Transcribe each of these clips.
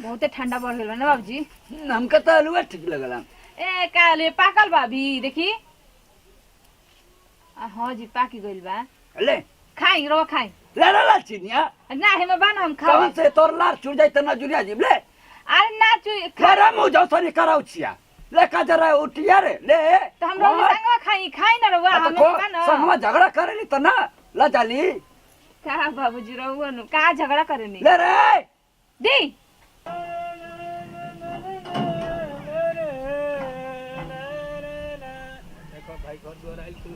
बहुते ठंडा बढ़ गइल बा ना बाबूजी। हमका तो आलू ठीक लगला। ए काले पाकल भाभी देखी। हाँ जी पाकी गइल बा। ले खाई रो खाई। ले ला चिनिया ना हेमे बन हम खा। कौन से तोर लार छुट जाई तना जुरिया जीव ले। अरे ना चु खरा मु जसरी कराउ छिया। ले का जरा उठिया रे ले। तो हम लोग संगवा खाई ना रवा हम बन। संगवा झगड़ा करेली त ना ला जाली। का बाबूजी रहुआ नु का झगड़ा करेनी। ले रे दी देखो भाई घर द्वार आइल तू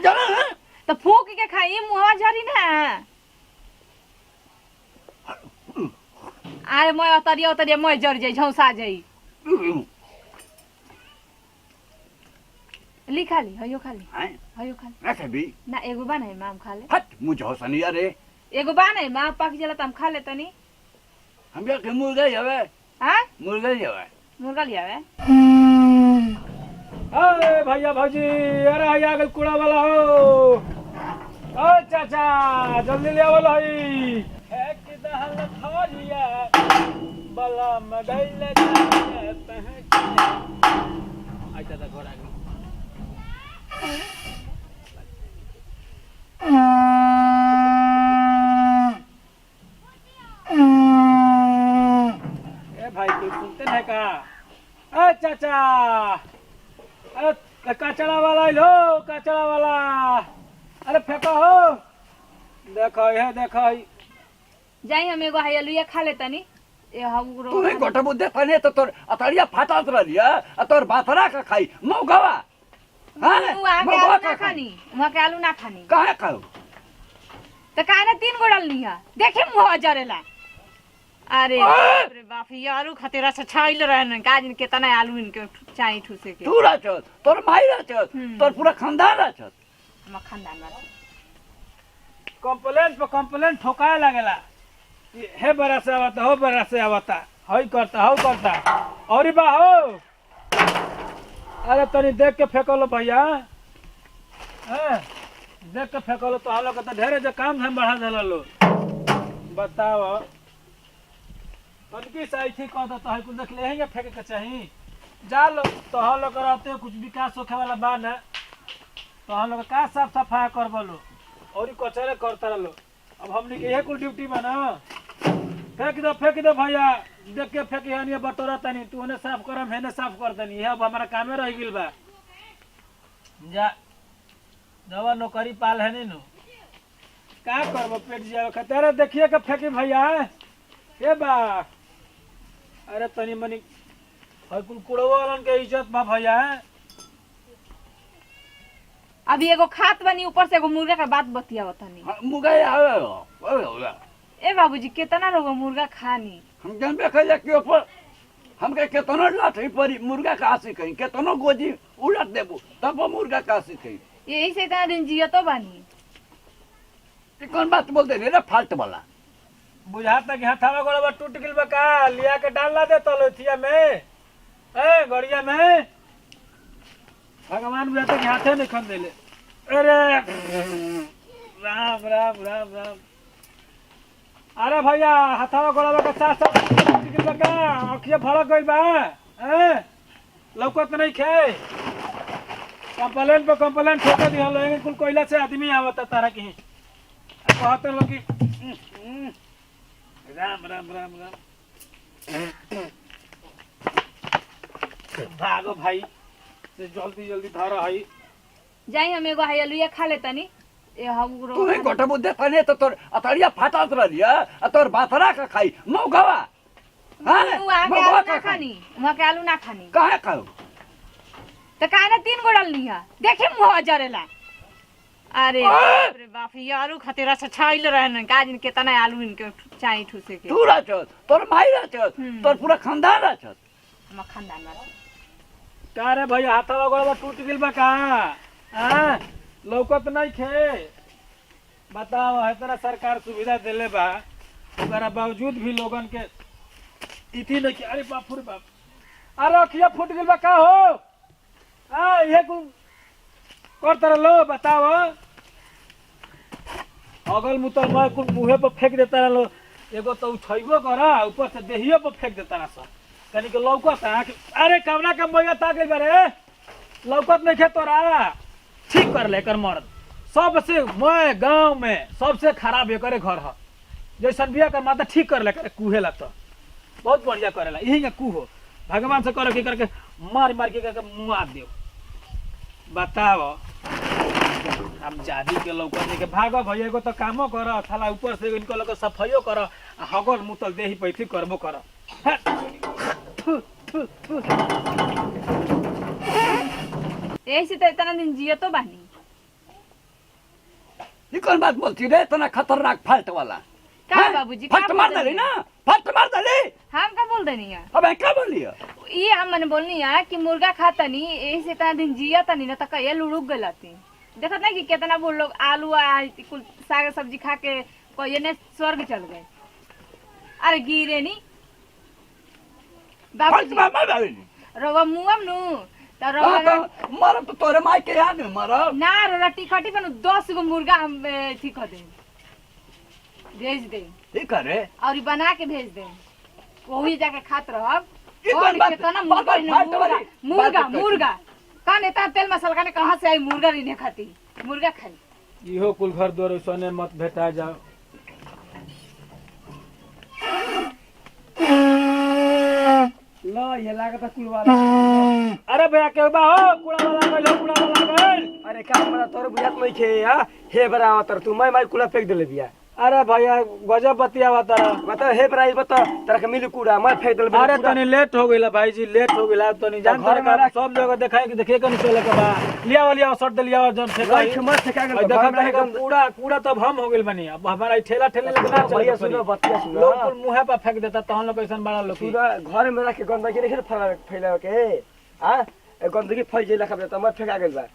जरा तो फूक के खाई मुहवा झरी ना। अरे मैं अतरिया मैं जर जाई झौसा जाई। ली खाली हयो खाली हयो खाली ना खाबी ना एगो बा नहीं माम खा ले। हट मुझे हसनी अरे एगो बा नहीं माम पक जला त हम खा ले तनी। हम के मुर्गा हवे। हां मुर्गा हवे मुर्गा लिया है। अरे भैया भौजी अरे आ गल कूड़ा वाला हो। ओ चाचा जल्दी ले आवल हई। एक दहल थरिया बला मगैल जाए पहच। आई चाचा घर आ गई। ए भाई तू सुनते नहीं का। अरे चाचा अरे कचरा वाला लो कचरा वाला। अरे फेंका हो देखो ये देखो जाई हम एगो हयलुया खा ले तनी। ए हम तू ही गोटा बुद्धे तने तो तोर अतड़िया फाटात रहलिया आ तोर बातरा का खाई मौगवा। हां मौगवा का खानी वहां के आलू ना खानी काहे खाओ तो काहे ना 3 गोड़ल लिया देखे मुंह जरेला। अरे बाप रे बाप ये आलू खतेरा से छाइल रहन काजिन केतना आलू इनके चाई ठुसे के। तू राचत तोर माई राचत तोर पूरा खानदान राचत। हम खानदान में कंप्लेंट पे कंप्लेंट ठोकाए लगेला। हे बरा से आवता हो बरा से आवता हई करता हो करता और बा हो। अरे तनी देख के फेंकलो भैया। हैं देख के फेंकलो तो हालो के तो ढेरे जो काम धाम बढ़ा देला लो। बताओ तनकी सही थी कहता तो हई कुल देख ले हैं फेंके के चाही। जा लो तो हालो कराते कुछ विकास होखे वाला बा ना तो हम लोग का साफ सफाई करबो लो और कचरे करता लो। अब हमने के यही कुल ड्यूटी में ना फेंक दो भैया देख के फेंक यानी बटोरा तनी तू ने साफ करम हेने साफ कर तनी यह अब हमारा कामे रह गेल बा। जा दवा नौकरी पाल है नु का करबो पेट जिया खतरे देखिए के फेंकी भैया ए बा। अरे तनी मनी हर कुल कुड़वा वालन के इज्जत बा भैया। अभी एगो खात बनी ऊपर से एगो मुर्गा का बात बतियावत तनी। मुर्गा आवे ए बाबूजी केतना लोग मुर्गा खानी। हम जानबे कइले के ऊपर हमके केतनो लाठी परी मुर्गा का आसी कहीं केतनो गोजी उलट देबो तब मुर्गा का आसी कहीं। यही से इतना दिन जियो तो बानी। ई कौन बात बोल दे रे फाल्ट वाला। बुझाता कि हथावा गोड़वा टूट गेल बा का लिया के डालना दे तो लोथिया में ए गड़िया में भगवान बुझाता कि हाथे नहीं खन देले। अरे राम राम राम राम। अरे भैया हथावा गोड़वा के साथ साथ टूट गेल बा का अखिया भड़क गइल बा ए लौकत नहीं खे। कंप्लेंट पे कंप्लेंट ठोके दिया लो कुल कोयला से आदमी आवता तारा की कहते लोग कि राम राम राम राम। भागो भाई से जल्दी जल्दी धर हई। जाई हम एगो हयलुया खा ले तनी। ए हम तू ही गोटा बुद्धे तने तो तोर अतड़िया फाटात रहलिया आ तोर बातरा का खाई मौगवा। हां मौगवा का खानी वहां के आलू ना खानी काहे खाओ तो काहे ना 3 गोड़ल लिया देखे मुंह जरेला। अरे बाप रे बाप ये आलू खतेरा से छाइल रहन काजिन केतना आलू इनके चाई ठुसे के। तू राचत तोर माई राचत तोर पूरा खानदान राचत। हम खानदान में का रे भैया हाथवा गोड़वा टूट गेल बा का हां लौकत नहीं खे। बताओ इतना सरकार सुविधा देले बा ओकरा बावजूद भी लोगन के इथी नहीं। अरे बाप रे बाप अरे अखिया फूट गेल बा का हो। ये कुल करता लो बताओ अगल मुतल मैं कुल मुहे पर फेंक देता लो एगो तो उछैबो कर ऊपर से देहियो पर फेंक देता ना सब कनी के लौकत अरे कवना का मैया ताक बारे लौकत नहीं खे तोरा ठीक कर ले कर मर्द सबसे मैं गांव में सबसे खराब करे घर है जैसन बिया कर माता ठीक कर ले करे कुहेला तो बहुत बढ़िया करेला यही का कुहो भगवान से करो कि करके मार मार के करके मुआ दियो बताओ हम जादी के लौकत के भागो भैया को तो कामो कर थाला ऊपर से इनको लोग सफाइयो कर हगल मुतल देही पैथी करबो कर ऐसे तो इतना दिन जियो तो बानी ये कौन बात बोलती रे इतना खतरनाक फाल्ट वाला का बाबूजी का फाल्ट मार दली ना फाल्ट मार दली हम का बोल देनी है अब क्या बोली है ये हम मैंने बोलनी है कि मुर्गा खाता नहीं ऐसे इतना दिन जिया तनी ना तो कहिए लुढ़क गलाती देखत ना कि कितना वो लोग आलू कुल साग सब्जी खा के कहिए ने स्वर्ग चल गए अरे गिरे नी फाल्ट बाबूजी मार दली रवा मुआम नु तो रवा मरब तो तोरे माई के याद में मरब ना रोला टिकटी पर 10 गो मुर्गा हम ठीक कर दे भेज दे ठीक है रे और ई बना के भेज दे वही जाके खात रहब ये और कौन बात कितना बात फाल्ट वाली मुर्गा बात मुर्गा कान इतना तेल मसाला ने कहां से आई मुर्गा नहीं खाती मुर्गा खाई इहो कुल घर द्वार सोने मत भेटा जाओ लो ये लागत कुल वाला अरे भैया के बा हो कुड़ा वाला गइल कुड़ा वाला गइल अरे का हमरा तोर बुझात नहीं खे हां हे बराबर तर तू मैं कुला फेंक देले बिया अरे भैया गजब बतियावा तारा बता हे बराबर बता तरह के मिली कूड़ा मैं फेंक देले अरे तनी लेट हो गइला भाई जी लेट हो गइला तनी जान घर में रख- सब जगह देखाई कि देखिए कनी चले के बा लिया शर्ट दे लिया जन से लाइट मत फेंका गेल देखा नहीं का कूड़ा कूड़ा तब हम हो गइल बनी अब हमारा ठेला ठेले लगना भैया चले सुनो बतिया सुनो लोग कुल मुंह पे फेंक देता तहन लोग कैसन बड़ा लोग की। पूरा घर में रख के गंदगी नहीं फैला के हां गंदगी फैल जेला खबे त मत फेंका गेल बा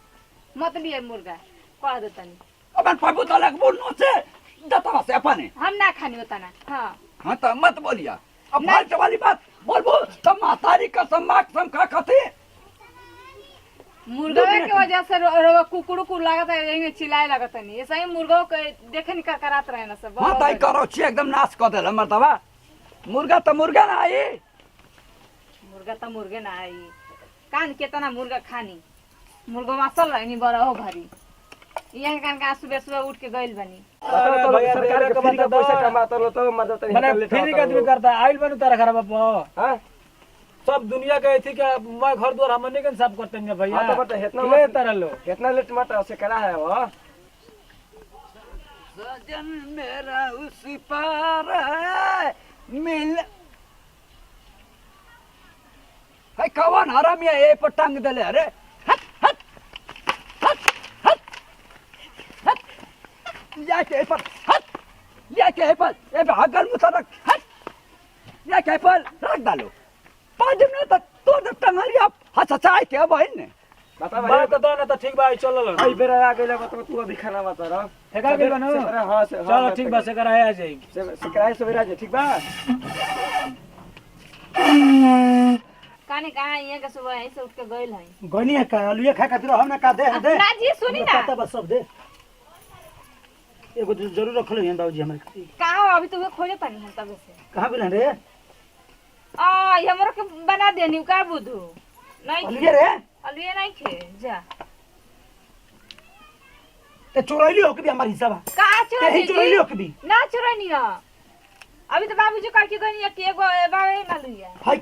मत लिए मुर्गा कह दे तनी अपन पापू तो लग बोल नो से दता से अपने हम ना खानी होता ना हां हां तो मत बोलिया अब नहीं। फाल्ट वाली बात बोल तब मातारी कसम माक सम का कथी मुर्गा के वजह से रोवा कुकुड़ को लागत है यही चिल्लाए लागत नहीं ऐसा ही मुर्गा के देखे नहीं करात रहे ना सब हां ताई करो छी एकदम नाश कर देला मर्दवा मुर्गा तो मुर्गा ना आई मुर्गा तो मुर्गे ना आई कान केतना मुर्गा खानी मुर्गा मसल रहनी बड़ा हो घरी यहाँ कान का सुबह सुबह उठ के गइल बनी अरे तो भैया सरकार के फ्री का पैसा कमाता लो तो मदद माने फ्री का आदमी करता आइल बनु तारा खराब बाप हां सब दुनिया के थी क्या मैं घर द्वार हमने के साफ करते हैं भैया हाँ, तो बता, इतना ले मत- तारा लो कितना लेट मत से करा है वो सजन मेरा उस पार है मिल है कौन हरामिया ए पर टांग देले अरे हट हट हट हट हट या के पर हट या के पर ए भागल मुतरक हट या के पर रख डालो 5 मिनट तक तो टंगली आप हचचाई के बहिन ने बता बात तो दो ना तो ठीक बा चल लो भाई बेरा आ गइला तो तू अभी खाना मत रह फेंका गेल बनो हां से चलो ठीक बा से कराया जाई से कराए सवेरा जे ठीक बा काने कहाँ यहाँ के सुबह यहीं से उठ के गइल है गनी है का अलुए खा खातिर हम ना का दे दे ना जी सुनी ना पता बस सब दे एगो तो जरूर रख ले बाबूजी हमरे खातिर कहाँ हो अभी तो खोजे तनी हम तब से कहां बिलन रे ये हमरो के बना देनी का बुधू नहीं अलुए रे अलुए नहीं खे जा ते चोरैली हो के भी हमार हिस्सा बा कहाँ ते ही चोरैली चुरा हो के भी ना चुरानी है अभी तो बाबूजी कह के गनी कि एगो बाबे मालूम है है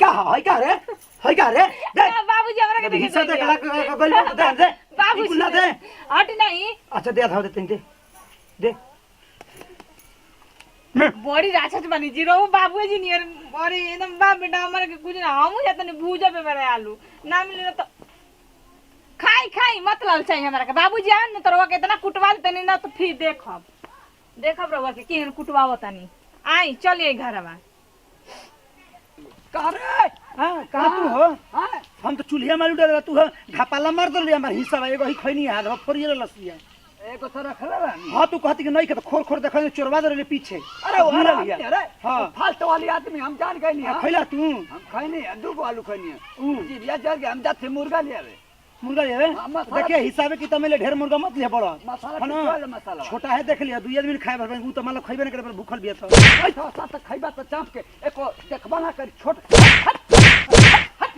का रे दे बाबूजी हमरा के देखे हिस्सा दे कला गइल दे दे बाबूजी कुल्ला दे हट नहीं अच्छा दे धाव दे दे दे बड़ी राक्षस बनी जी रो बाबूजी नियर अरे एकदम बाप बेटा हमारे के कुछ ना हम जाते नहीं भूजा पे मेरे आलू ना मिले तो खाई खाई मत लाल चाहिए हमारा के बाबूजी आन न तो रोवा के इतना कुटवा देते नहीं ना तो फिर देखब रोवा के केहन कुटवावता नहीं आई चलिए घरवा का रे हां कहां तू हो हां हम तो चूल्हे में उड़ा तू घापाला मार दे हमार हिस्सा बा एगो ही खैनी हाथ में फोरिए लसिया एको तो रख ले रानी हां तू कहती कि नहीं के तो खोर खोर देखा चोरवा दे पीछे अरे वो मिला हरामी लिया। अरे हाँ। फाल्ट वाली आदमी हम जान गए नहीं खैला तू हम खैनी 2 आलू खैनी जी बिया चल के हम जाते मुर्गा ले आवे मुर्गा ले मसाला देखिए हिसाबे कि तमेले ढेर मुर्गा मत ले बड़ा मसाला है ना? पीस वाला मसाला छोटा है देख लिया 2 आदमी खाए भर उ त मतलब खइबे न करे पर भूखल बिया तो ऐसा साथ खइबा त चाप के एको देखबा ना कर छोट हट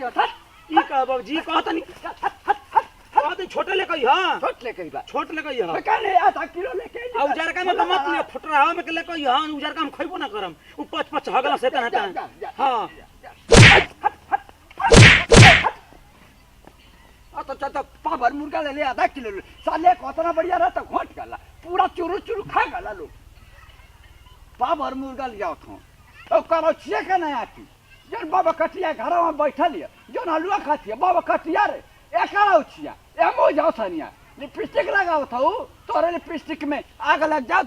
ई का बाबूजी कहत नहीं कहत छोटे ले कही हां छोट ले कइबा छोट ले कही हां का नहीं आधा किलो लेके आ उजार का में मत ले फुटरा हवा में के ले कही हां उजार का हम खइबो ना करम उ 5 हगला से तना हां तो चल पावर मुर्गा ले आधा किलो साले कतना बढ़िया रहता घोट गला पूरा चुरू चुरू खा गला लोग पावर मुर्गा ले जाओ तो करो छिए के नहीं आती जन बाबा कटिया घर में बैठल है जन हलुआ खाती है बाबा कटिया रे एकरा उछिया एमो जाओ सनिया लिपस्टिक लगाओ था तोरे लिपस्टिक में आग लग जा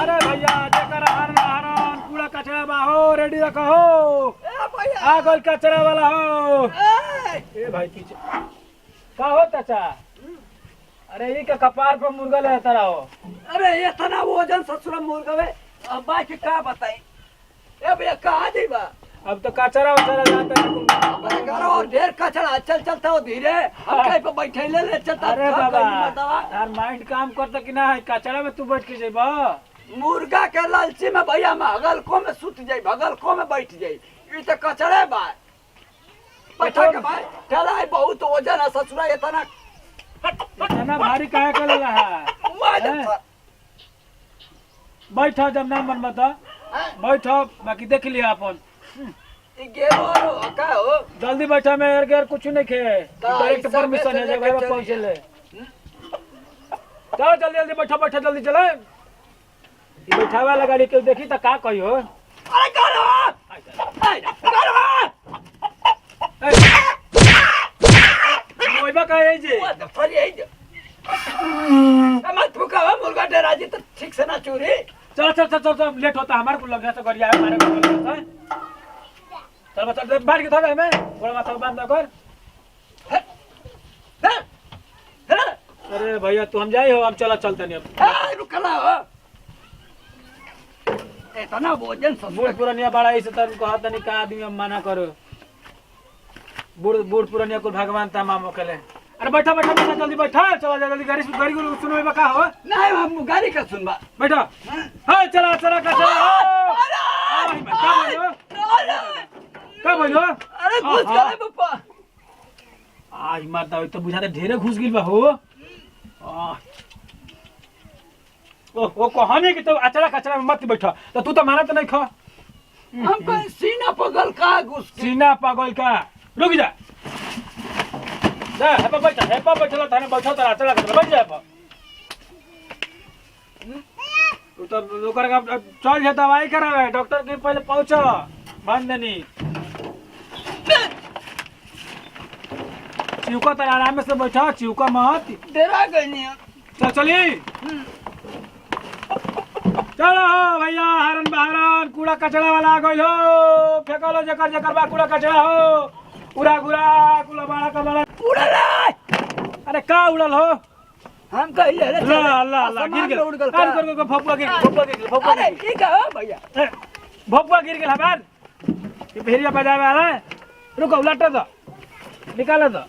अरे भैया जेकर हरण कूड़ा कचरा बा हो रेडी रखो हो ए भैया आ गल कचरा वाला हो ए ए भाई पीछे का हो चाचा अरे ये का कपार पर मुर्गा ले आता रहो अरे ये तना वजन ससुरा मुर्गा वे अब बाकी का बताई ए भैया कहां देबा अब तो कचरा उचरा जाता है अरे करो ढेर कचरा चल चलता हो धीरे हम कहीं पे बैठे ले चलता अरे बाबा यार माइंड काम करता कि ना कचरा में तू बैठ के जेबा मुर्गा के लालची में भैया में हगल को में सुत जाई भगल को में बैठ जाई ई तो कचरे बा बैठा के भाई चला है बहुत वजन है ससुरा इतना इतना भारी काहे कर लगा है बैठो जब ना मन मत बैठो बाकी देख लिया अपन ई गेरो का हो जल्दी बैठा मैं यार यार कुछ नहीं खे डायरेक्ट ऐसा परमिशन है में जगह पे पहुंचे ले चलो जल्दी जल्दी बैठो बैठो जल्दी चले ये बैठावे वाला गाड़ी के देखी तो का कहियो अरे करो करो ओइबा का है जे व्हाट द फक इज मत भूखा हो मुर्गा डरा जी तो ठीक से ना चोरी चल चल चल चल चल, लेट होता हमारे को लग गया तो गाड़ी आया हमारे को लग गया चल बच्चा बैठ के थोड़ा में थोड़ा माथा बांध कर अरे भैया तू हम जाए हो हम चला चलते नहीं अब रुकला हो इतना वजन सब बूढ़ पुरानिया बड़ा ऐसे तब कहता नहीं का आदमी हम मना करो बूढ़ बूढ़ पुरानिया को भगवान ता मामो कले अरे बैठा बैठा बैठा जल्दी बैठा चला जा जल्दी गाड़ी गाड़ी को सुनो का हो नहीं हम गाड़ी का सुनबा बैठा हां चला चला का चला का बोलो अरे घुस गए पप्पा आज मारता तो बुझाते ढेरे घुस गिल बा हो ओ कहानी कि तो अचरा कचरा में मत बैठा तो तू तो माना तो नहीं खा हम कहीं सीना पगल का घुस के सीना पागल का रुक जा है पापा बैठला थाने बैठा तो अचरा कचरा बैठ जा तू तो लोकर का चल जा दवाई करावे डॉक्टर के पहले पहुंचो बांध देनी चिवका तो आराम से बैठा चिवका मत डरा गई नहीं चल चली चलो भैया हरन बहरन कूड़ा कचरा वाला आ गइल हो फेंकलो जकर जकर बा कूड़ा कचरा हो उड़ा गुड़ा कूड़ा बड़ा का बड़ा पूरा रे अरे का उड़ल हो हम कहिए रे अल्लाह अल्लाह अल्लाह गिर गेल उड़ गल कान कर फपुआ गिर अरे ठीक है हो भैया फपुआ गिर गेल हमार ये भेरिया बजावे आ रहा रुको उलट दो निकाल दो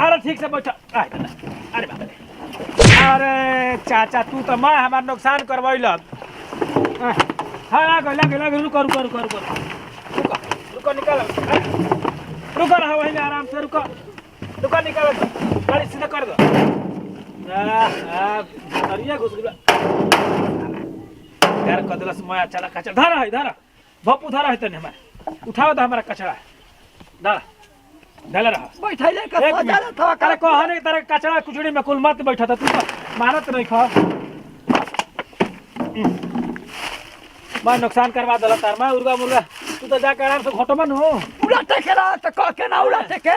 अरे ठीक से बैठा अरे बाप रे अरे चाचा तू तो मैं हमार नुकसान करवैल हाँ लगे रुको रुको रुको रुको रुको रुको निकाल रुको रहो वहीं आराम से रुको रुको निकाल दो गाड़ी सीधा कर दो अरे घुस गया यार कदला से मैं चला कचरा धारा है धारा भपू धारा है तने हमारे उठाओ तो हमारा कचरा धारा ढला रहा बैठले का सजाला था अरे कहने तरह कचरा कुचड़ी में कुल मत बैठा था तू तो मानत नहीं खा मैं नुकसान करवा दला तार मैं उर्गा मुर्गा तू तो जाकर आराम से घोटो मन हो उड़ाते के रहा तो कह के ना उड़ाते के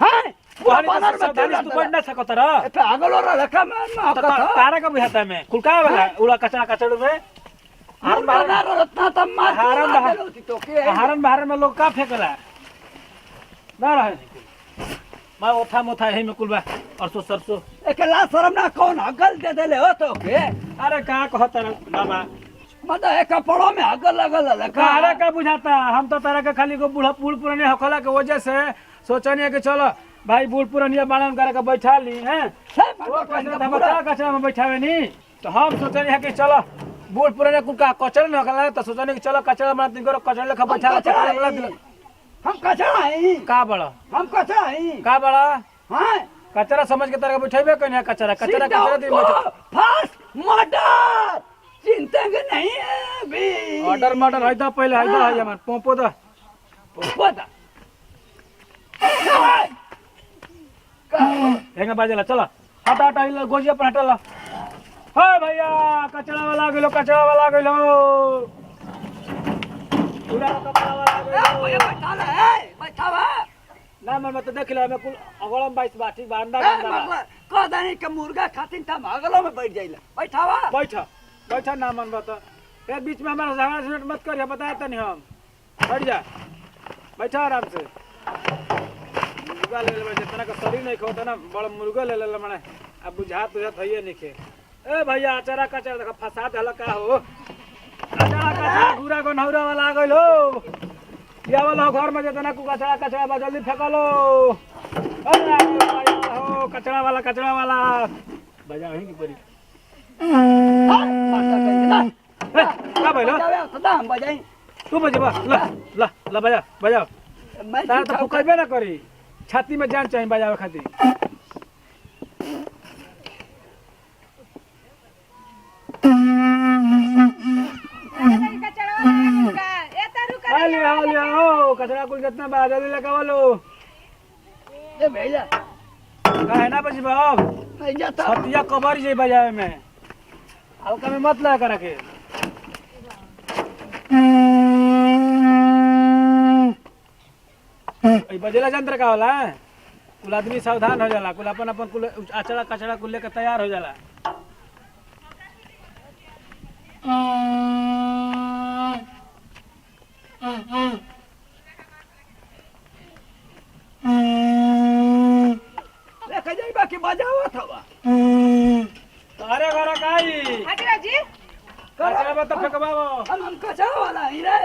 हैं पूरा बानर में तू बैठ ना सको तरह पे आगलो रखा मैं तारा का बुझाता मैं कुल का वाला उड़ा कचरा कचड़ में हरन बानर रत्ना तब मार हरन बहरन में लोग का फेंकला ना रहे मैं ओथा मोथा यही में कुलबा अरसो सरसो एकला शर्म ना कौन अगल दे देले हो तो के अरे का कहता बाबा मतलब एक कपड़ों में अगल अगल लगा कारा का बुझाता हम तो तरह के खाली को बूढ़ा बूढ़ पुराने हकला के वजह से सोचनी है कि चलो भाई बूढ़ पुरानिया बालन करके बैठा ली हैं वो कचरा में बैठावे नहीं तो हम सोचनी है कि चलो बूढ़ पुराने कुल का कचरा नहीं हकला तो सोचनी कि चलो कचरा बना दिन करो कचरा लेखा बैठा हम कचरा है का बड़ा हम कचरा है का बड़ा हाँ कचरा समझ के तरह बैठेबे कहीं कचरा कचरा कचरा दिन बैठो फास्ट मर्डर चिंता के नहीं है अभी ऑर्डर मर्डर है तो पहले है तो हमार पोपो तो पता हेंगा बाजेला चलो हटा हटा इला गोजिया पर हटा ला हाय भैया कचरा वाला गेलो पूरा कचरा वाला गेलो बैठा हुआ ना मन मत देख ले मैं कुल अगलम 22 बाटी बांधा बांधा कदानी के मुर्गा खातिन था अगलो में बैठ जाइला बैठा हुआ बैठा ना मन बता ए बीच में हमारा झगड़ा झंझट मत कर बताया तो नहीं हम हट जा बैठा आराम से मुर्गा ले ले जितना का शरीर नहीं खाता ना बड़ा मुर्गा ले ले माने अब बुझात है नहीं खे ए भैया अचारा कचरा देखा फसा देला का हो अचारा कचरा घूरा को नौरा वाला आ गइल हो या वाला घर में जितना को कचरा बा जल्दी फेंकलो अरे हो कचरा वाला बजा वहीं की परी का भइलो हम बजाई तू बजेबा ला बजा मैं तारा तो फुकैबे ना करी छाती में जान चाहिए बजावे खातिर हालिया कचरा कुल कितना बा जल्दी लगावा लो ए भैया काहे ना बजेबा अब नहीं जाता छतिया कबर जे बजावे में अब कमे मत ला करा के ई बजेला यंत्र का होला कुल आदमी सावधान हो जाला कुल अपन कुल अचड़ा कचड़ा कुल लेके तैयार हो जाला लेके जाई बाकी बजावा था अरे घरा काई हाजीरा जी कचरा मत फेंकबावो हम कचरा वाला ही रे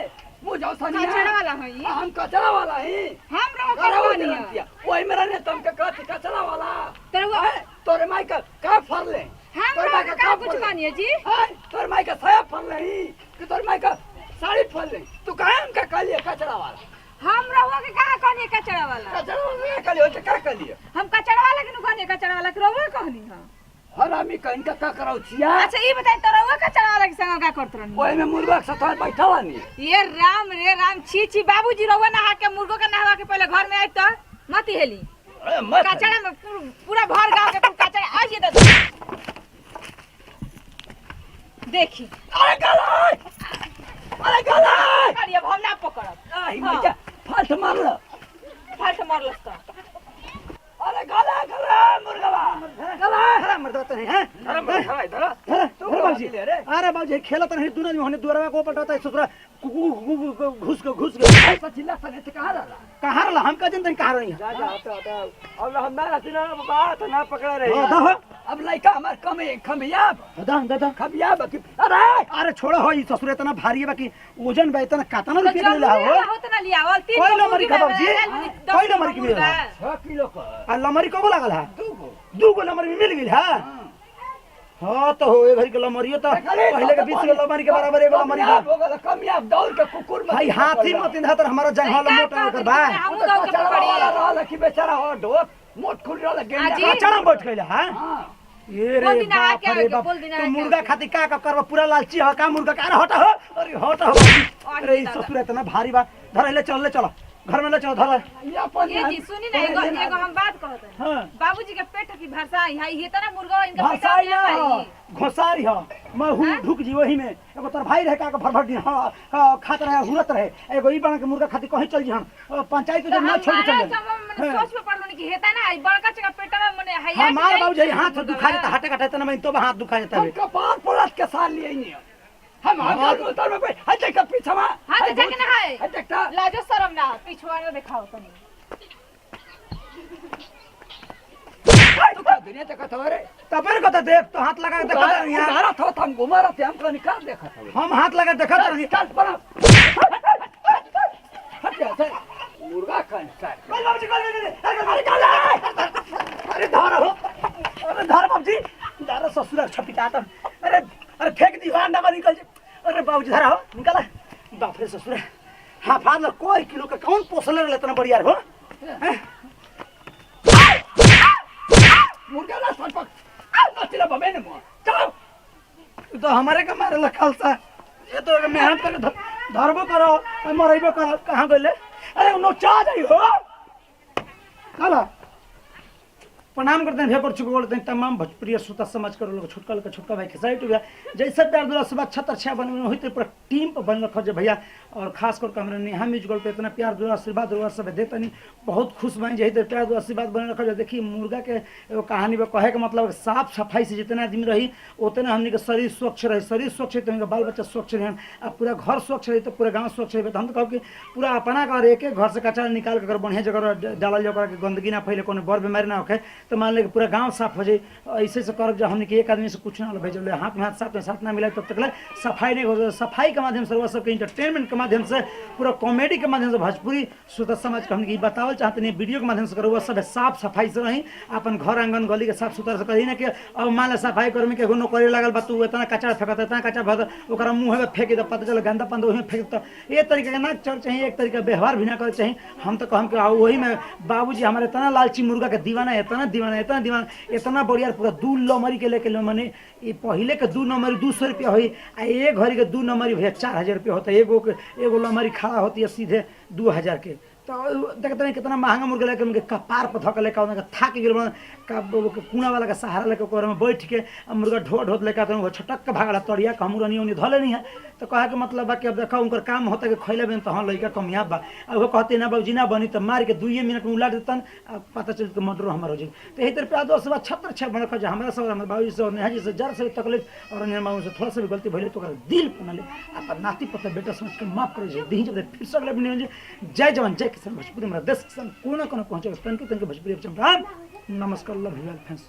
मुझे सनी कचरा वाला हई हम कचरा वाला ही हम रहो करवा नहीं वही मेरा ने तुमके कहती कचरा वाला तरवा तोरे माई का फर ले हम रहो का कुछ मानिए जी तोरे माई का साया फर ले कि तोरे माई का साड़ी फर ले तू काहे हमका कहलिए कचरा वाला हम रहो के कहां कहनी कचरा वाला कचरा वाला कहलिए तो का कहलिए हम कचरा वाला के नु कहनी कचरा वाला के रहो कहनी हां हरामी कहीं का कराऊ छिया अच्छा ई बताई तो रहो कचरा वाला के संग का करत रहनी ओए में मुर्गा के साथ बैठा वानी ये राम छी बाबूजी रहो नहा के मुर्गो के नहावा के पहले घर में आई तो मत हेली कचरा में पूरा भर गांव के कचरा आज ये देखी अरे गलाई अरे अब हम ना पकड़ब आई मजा फाल्ट मारल मरलस तो अरे गला मुर्गा अरे मर्द तो नहीं है अरे मुर्गा इधर तू बाबूजी अरे बाबूजी खेलत नहीं दोनों में होने दुआरा को पलटाता है ससुरा घुस गए ऐसा चिल्ला सने ते कहां रहला कहां रहला हम का जनतन कहां रही जा हटा अब हम ना रहती ना बात ना पकड़ा रही हां अब लइका हमार खमियाब दादा खमियाब की अरे छोड़ो हो ई ससुर इतना भारी है बाकी वजन बा इतना कातना रुपया ले ला हो होत ना लियावल तीन कोई नंबर का बाबूजी कोई नंबर की मिला 6 किलो का आ लमरी को लागल है दू गो लमरी मिल गेल है हां तो होए भरी के लमरियो तो पहले के 20 गो लमरी के बराबर एगो लमरी बा हो गल कमियाब दौड़ के कुकुर में भाई हाथी मत इंधा हमारा जंगल मोटा कर बा हम दो के पकड़ी रहल कि बेचारा हो ढोक मोट खुल रहल गेंडा चढ़ा बैठ गइल है हां ये रे बाप रे बाप तू मुर्गा खाती का करबा पूरा लालची ह का मुर्गा का हट हो अरे हट हो अरे ससुर इतना भारी बा धर ले चलो घर में ले चलो धर ये जी सुनी ना एगो हम बात कहत है हां बाबूजी के पेट की भाषा है ये तना मुर्गा इनका भाषाई ना घोसारी ह मैं हूं ढुक जी वही में एगो तोर भाई रहे का भर दिन हां खात रहे हुरत रहे एगो ई बना के मुर्गा खाती कहीं चल जी हम पंचायत के ना छोड़ के चल सोच पे पड़लो कि हेता ना बड़का चका पेट में है हमार बाबूजी हाथ दुखा जाता हटे कटे तना मैं तो हाथ दुखा जाता है कपार पलट के साल लिए नहीं हम हाथ उतर में हटे का पीछे में हाथ जग ना है हटे का लाजो शर्म ना पिछुआ दिखाओ तनी दुनिया देखत हो रे तपर को तो देख तो हाथ लगा के देखा रही यार मारा था हम घुमारा थे हमको निकाल देखा था हम हाथ लगा देखा रही चल बना हट जा सर मुर्गा कान सर कल बाबूजी कल अरे धर हो अरे धर बाबूजी धर ससुर छपिटा त अरे अरे फेंक दी भांडा में निकल अरे बाबूजी धरा हो निकाला बाप रे ससुर हाँ फादर कोई किलो का कौन पोसल रहे इतना बढ़िया हो मुर्गा ना सर पक नचिला बबे ने मो चलो तो हमारे का मारे लखल सा ये तो मेहनत करके धरबो करो मरेबो करो कहाँ गइले अरे नो चा जाई हो काला प्रणाम करते हैं भेपर चुक बोलते हैं तमाम भोजपुरी श्रोता समाज कर लोग छुटका भाई खेसारी टू गया जैसे प्यार दुला सुबह छत अच्छा बने हुई तो पूरा टीम पर बन रखो जो भैया और खास कर हमारे नेहा म्यूजिकल पे इतना प्यार दुला आशीर्वाद दुला सब देते नहीं बहुत खुश बन जही तो प्यार दुला आशीर्वाद बने रखो जो देखिए मुर्गा के एगो कहानी में कहे के मतलब साफ सफाई से जितना आदमी रही उतना हमने के शरीर स्वच्छ रहे शरीर स्वच्छ है तो हमके बाल बच्चा स्वच्छ रहे अब पूरा घर स्वच्छ रही तो पूरा गाँव स्वच्छ रहे तो हम तो कहब कि पूरा अपना घर एक एक घर से कचरा निकाल के अगर बढ़िया जगह डालल जाओ गंदगी ना फैले कोनो बड़ बीमारी ना होखे तो मान ले पूरा गांव साफ हो जाए ऐसे से करब जब हमने के एक आदमी से कुछ ना भेजल हाथ में हाथ साथ ना मिला तब तक ले सफाई नहीं हो सफाई के माध्यम से वह सबके इंटरटेनमेंट के माध्यम से पूरा कॉमेडी के माध्यम से भोजपुरी श्रोता समाज के हमने बतावल चाहते नहीं वीडियो के माध्यम से करो वह सब साफ सफाई से रही अपन घर आंगन गली के साफ सुथरा से करी ना कि अब मान ले सफाई करे में के नौकरी लागल बा तू इतना कचरा फेंकत इतना कचरा भर ओकरा मुँह में फेंक दे पता चल गंदा पंद वही फेंक तो ये तरीके का ना चल चाहिए एक तरीका व्यवहार भी ना करे चाहिए हम तो कहम कि वही में बाबूजी हमारे इतना लालची मुर्गा के दीवाना इतना बढ़िया पूरा 2 नंबरी के लेके मने ये पहले के 2 नंबरी 200 रुपया हुई आ एक घड़ी के 2 नंबरी भैया 4000 रुपया होता है एगो नंबरी खड़ा होती है सीधे 2000 के तो देखते नहीं कितना महंगा मुर्गा लेके उनके कपार पर धक लेकर उनका थाक गए कुना वाला का सहारा लेकर ओकर में बैठ के मुर्गा ढो ढोत लेकर वो छटक के भागला तड़िया कहूँ नहीं धले नहीं है तो कहे के मतलब बा कि अब देखा उनकर काम होता है कि खैले बिन तो हाँ लड़का कमियाब बा अब वो कहते ना बाबूजी ना बनी तो मार के 2 मिनट में उलाट देतन पता चल तो मर्डर हमारा हो जाए तो यही तरह दोस्त सब छत्र छः बन रखा हमारा सब हमारे बाबूजी से और नेहा जी से जरा से तकलीफ और निर्माण से थोड़ा सा भी गलती भले तो दिल बना ले आप नाती पता बेटा समझ के माफ कर दी जब फिर से अगले जय जवान जय किसान भोजपुरी हमारा देश किसान कोना कोना पहुँचे तनके भोजपुरी राम नमस्कार लव यू ऑल फ्रेंड्स।